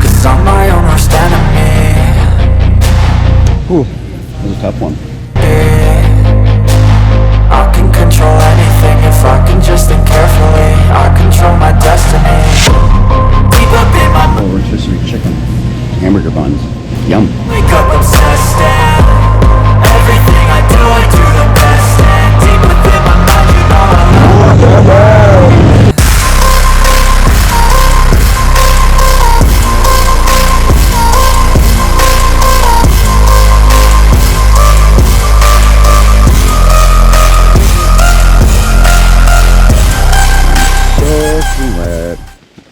'Cause I'm my own worst enemy. Ooh, that was a tough one. I can control anything if I can just think carefully. I control my destiny. Deep up in my Rotisserie chicken, hamburger buns, yum. wake up obsessed and everything I do the best. And deep within my mind, you know I love.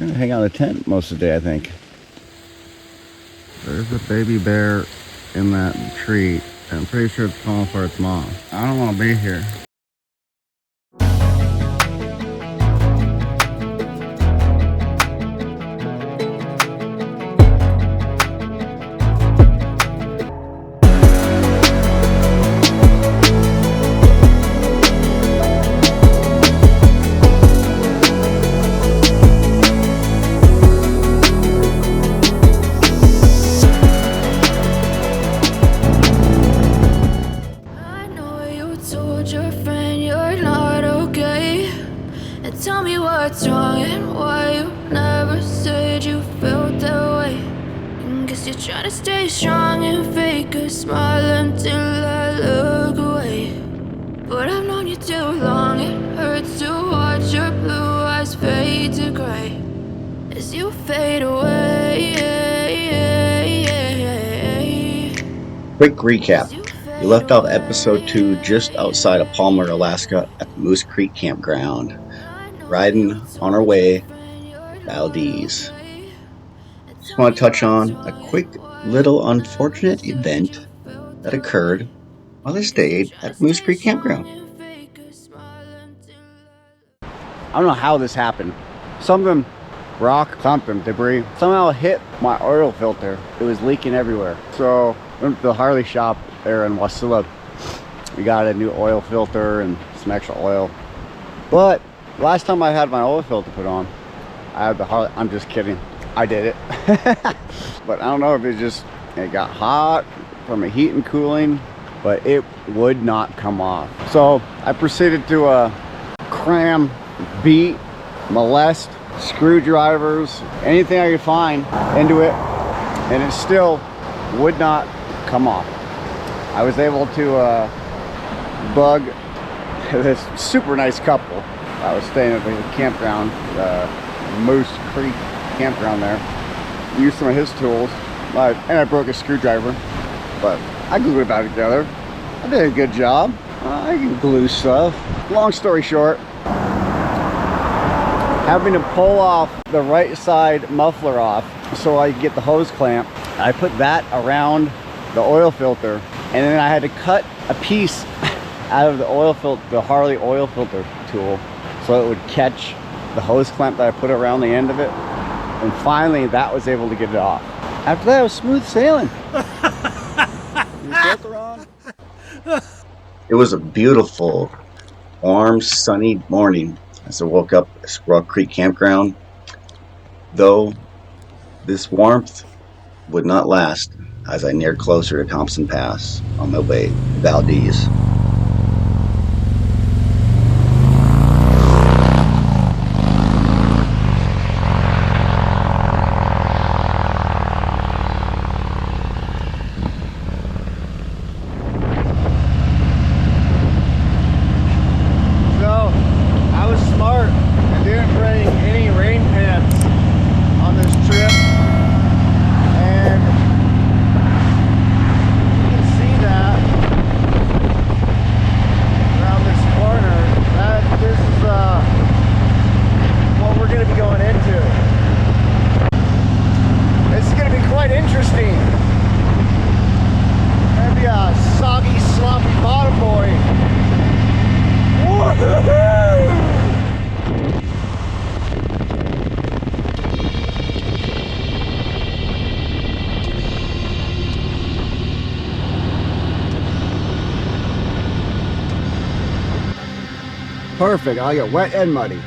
I'm gonna hang out in a tent most of the day, I think. There's a baby bear in that tree. I'm pretty sure it's calling for its mom. I don't want to be here. Tell me what's wrong and why you never said you felt that way. Guess you're trying to stay strong and fake a smile until I look away. But I've known you too long, it hurts to watch your blue eyes fade to gray as you fade away. Quick recap. We left off episode 2 just outside of Palmer, Alaska at the Moose Creek Campground. Riding on our way to Valdez. Just want to touch on a quick little unfortunate event that occurred while I stayed at Moose Creek Campground. I don't know how this happened. Something, debris, somehow hit my oil filter. It was leaking everywhere. So went to the Harley shop there in Wasilla. We got a new oil filter and some extra oil. But last time I had my oil filter put on, I had the Harley. I'm just kidding. I did it. But I don't know if it got hot from the heat and cooling, but it would not come off. So I proceeded to cram, beat, molest, screwdrivers, anything I could find into it, and it still would not come off. I was able to bug this super nice couple. I was staying at the campground, Moose Creek campground there. Used some of his tools, and I broke a screwdriver, but I glued it back together. I did a good job. I can glue stuff. Long story short, having to pull off the right side muffler off so I could get the hose clamp. I put that around the oil filter, and then I had to cut a piece out of the oil filter, the Harley oil filter tool, so it would catch the hose clamp that I put around the end of it. And finally that was able to get it off. After that it was smooth sailing. Filter on. It was a beautiful, warm, sunny morning as I woke up at Squirrel Creek Campground. Though this warmth would not last as I neared closer to Thompson Pass on my way to Valdez. Perfect. I get wet and muddy.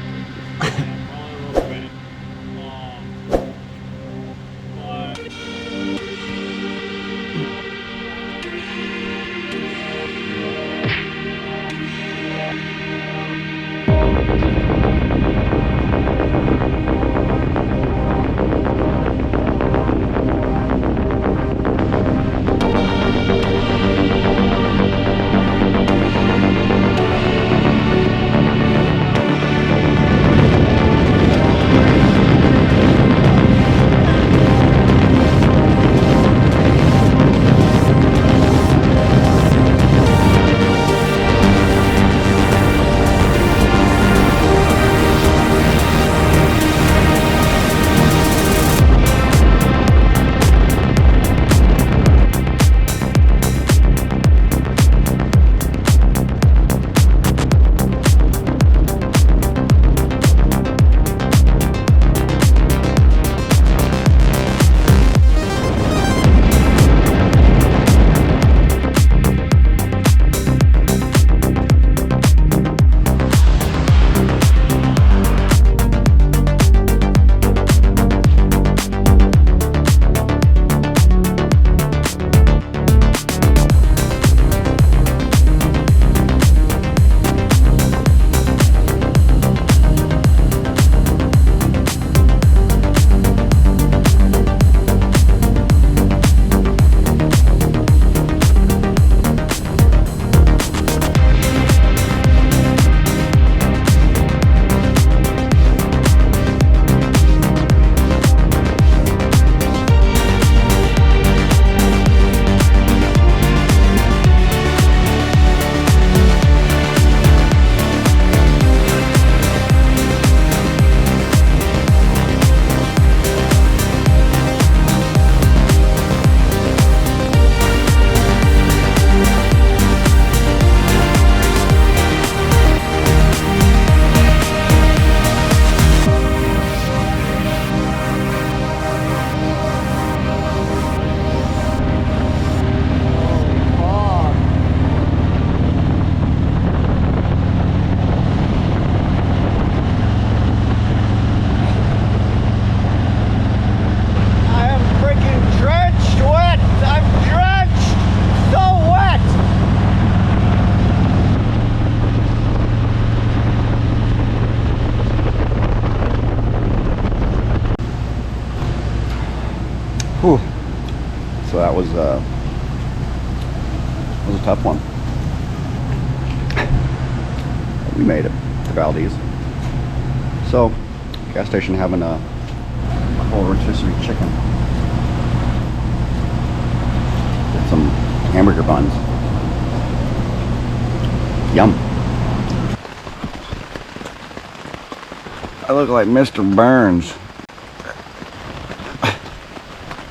was a tough one. We made it to Valdez. So, gas station having a whole rotisserie chicken. Get some hamburger buns. Yum. I look like Mr. Burns.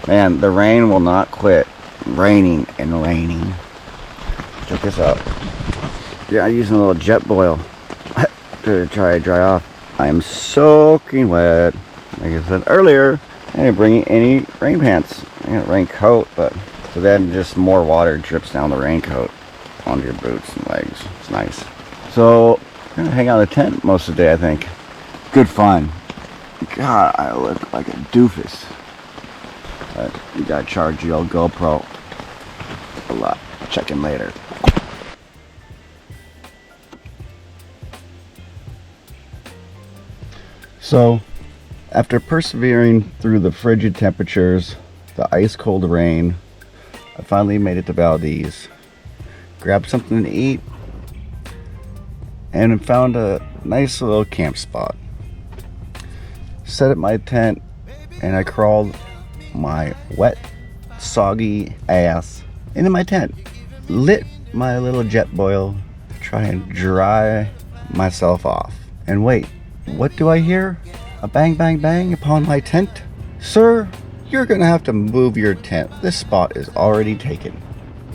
Man, the rain will not quit raining and raining. Check this out. Yeah, I'm using a little jet boil to try to dry off. I am soaking wet. Like I said earlier, I didn't bring any rain pants. I got a raincoat, but so then just more water drips down the raincoat onto your boots and legs. It's nice. So I'm gonna hang out in the tent most of the day, I think. Good fun. God, I look like a doofus. But you gotta charge your old GoPro a lot. Check in later. So, after persevering through the frigid temperatures, the ice cold rain, I finally made it to Valdez. Grabbed something to eat and found a nice little camp spot. Set up my tent and I crawled my wet, soggy ass into my tent. Lit my little jet boil to try and dry myself off. And wait, what do I hear? A bang, bang, bang upon my tent? Sir, you're gonna have to move your tent. This spot is already taken.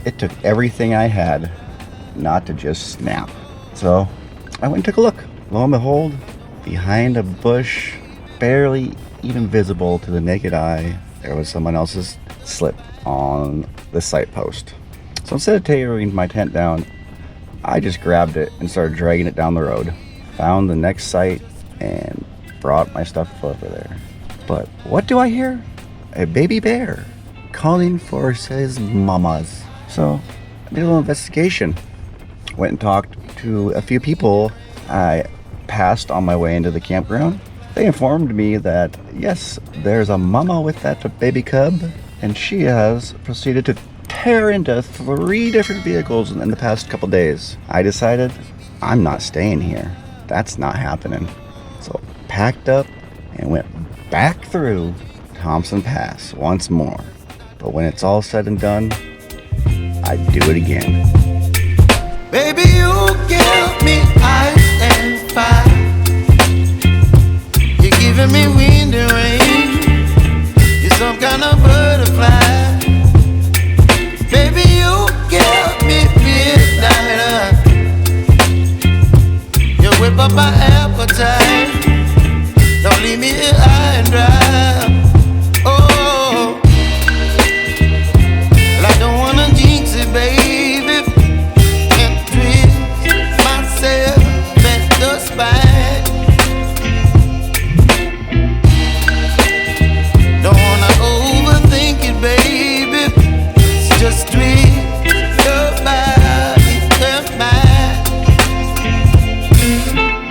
It took everything I had not to just snap. So I went and took a look. Lo and behold, behind a bush, barely even visible to the naked eye, there was someone else's slip on the site post. So instead of tearing my tent down, I just grabbed it and started dragging it down the road. Found the next site and brought my stuff over there. But what do I hear? A baby bear calling for his mamas. So I did a little investigation. Went and talked to a few people I passed on my way into the campground. They informed me that yes, there's a mama with that baby cub, and she has proceeded to tear into 3 different vehicles in the past couple days. I decided I'm not staying here. That's not happening. So packed up and went back through Thompson Pass once more. But when it's all said and done, I'd do it again. Baby, you give me ice and fire. You're giving me wind and rain. You're some kind of butterfly. Baby, you give me midnight. You whip up my appetite. Don't leave me here high and dry. Oh, well, I don't wanna jinx it, baby. Can't twist myself at the spine. Don't wanna overthink it, baby. It's just twist your body and mine.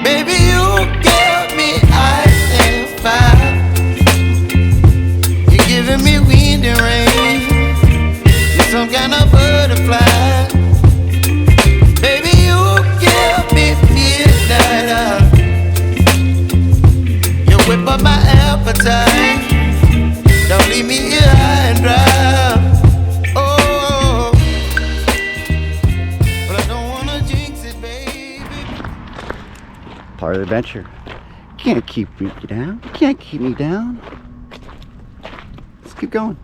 Baby, you give me ice and fire. You're giving me wind and rain. You're some kind of butterfly. Baby, you give me midnight. You whip up my appetite. Don't leave me here high and dry. Oh, but I don't wanna jinx it, baby. Part of the adventure. You can't keep me down. You can't keep me down. Let's keep going.